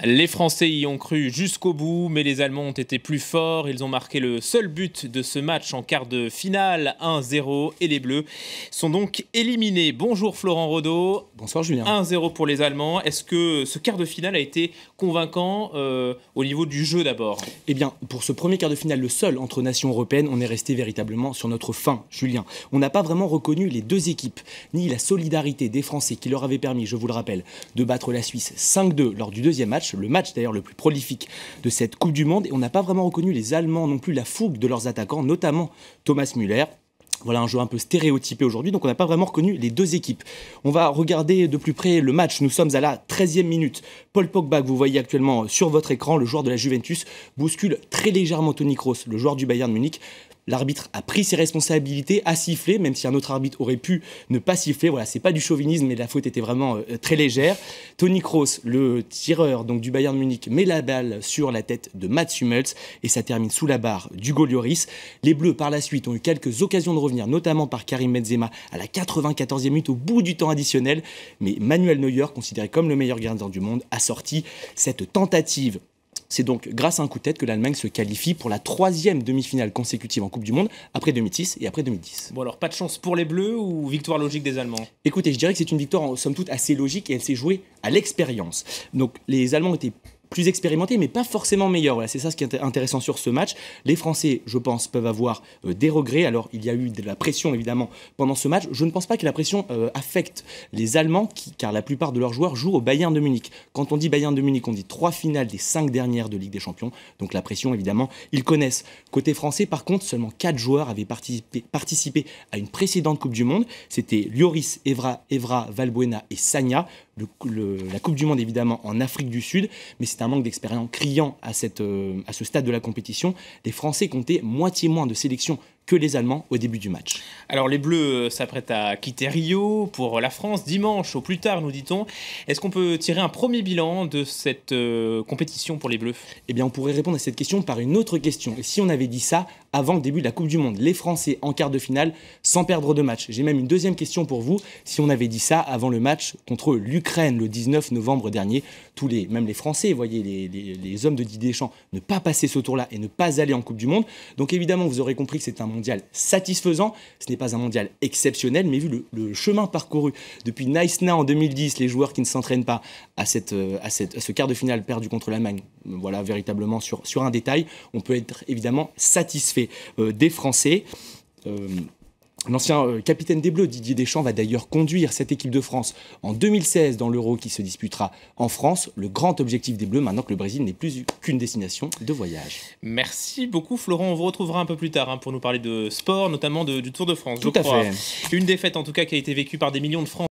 Les Français y ont cru jusqu'au bout, mais les Allemands ont été plus forts. Ils ont marqué le seul but de ce match en quart de finale, 1-0, et les Bleus sont donc éliminés. Bonjour Florent Rodeau. Bonsoir Julien. 1-0 pour les Allemands. Est-ce que ce quart de finale a été convaincant au niveau du jeu d'abord? Eh bien, pour ce premier quart de finale, le seul entre nations européennes, on est resté véritablement sur notre faim, Julien. On n'a pas vraiment reconnu les deux équipes, ni la solidarité des Français qui leur avait permis, je vous le rappelle, de battre la Suisse 5-2 lors du deuxième match, le match d'ailleurs le plus prolifique de cette Coupe du Monde. Et on n'a pas vraiment reconnu les Allemands non plus, la fougue de leurs attaquants, notamment Thomas Müller. Voilà un jeu un peu stéréotypé aujourd'hui, donc on n'a pas vraiment reconnu les deux équipes. On va regarder de plus près le match. Nous sommes à la 13e minute. Paul Pogba, que vous voyez actuellement sur votre écran, le joueur de la Juventus, bouscule très légèrement Toni Kroos, le joueur du Bayern Munich. L'arbitre a pris ses responsabilités, a sifflé, même si un autre arbitre aurait pu ne pas siffler. Voilà, c'est pas du chauvinisme, mais la faute était vraiment très légère. Toni Kroos, le tireur donc du Bayern Munich, met la balle sur la tête de Mats Hummels et ça termine sous la barre d'Hugo Lloris. Les Bleus, par la suite, ont eu quelques occasions de revenir, notamment par Karim Benzema à la 94e minute au bout du temps additionnel. Mais Manuel Neuer, considéré comme le meilleur gardien du monde, a sorti cette tentative. C'est donc grâce à un coup de tête que l'Allemagne se qualifie pour la 3e demi-finale consécutive en Coupe du Monde, après 2006 et après 2010. Bon alors, pas de chance pour les Bleus ou victoire logique des Allemands? Écoutez, je dirais que c'est une victoire, somme toute, assez logique et elle s'est jouée à l'expérience. Donc les Allemands étaient plus expérimentés, mais pas forcément meilleurs. Voilà, c'est ça ce qui est intéressant sur ce match. Les Français, je pense, peuvent avoir des regrets. Alors, il y a eu de la pression, évidemment, pendant ce match. Je ne pense pas que la pression affecte les Allemands, car la plupart de leurs joueurs jouent au Bayern de Munich. Quand on dit Bayern de Munich, on dit 3 finales des 5 dernières de Ligue des Champions. Donc la pression, évidemment, ils connaissent. Côté français, par contre, seulement 4 joueurs avaient participé à une précédente Coupe du Monde. C'était Lloris, Evra, Valbuena et Sagna. La Coupe du Monde, évidemment, en Afrique du Sud, mais c'est un manque d'expérience criant à ce stade de la compétition. Les Français comptaient moitié moins de sélections que les Allemands au début du match. Alors les Bleus s'apprêtent à quitter Rio pour la France dimanche au plus tard, nous dit-on. Est-ce qu'on peut tirer un premier bilan de cette compétition pour les Bleus? Eh bien, on pourrait répondre à cette question par une autre question. Et si on avait dit ça avant le début de la Coupe du Monde, les Français en quart de finale sans perdre de match? J'ai même une deuxième question pour vous. Si on avait dit ça avant le match contre l'Ukraine le 19 novembre dernier, même les Français, voyez, les hommes de Didier Deschamps, ne pas passer ce tour-là et ne pas aller en Coupe du Monde. Donc évidemment, vous aurez compris que c'est un mondial satisfaisant. Ce n'est pas un mondial exceptionnel, mais vu le chemin parcouru depuis Nice-Na en 2010, les joueurs qui ne s'entraînent pas à ce quart de finale perdu contre l'Allemagne, voilà, véritablement sur un détail, on peut être évidemment satisfait des Français. L'ancien capitaine des Bleus, Didier Deschamps, va d'ailleurs conduire cette équipe de France en 2016 dans l'Euro qui se disputera en France. Le grand objectif des Bleus, maintenant que le Brésil n'est plus qu'une destination de voyage. Merci beaucoup Florent, on vous retrouvera un peu plus tard pour nous parler de sport, notamment du Tour de France. Tout à fait. Une défaite en tout cas qui a été vécue par des millions de Français.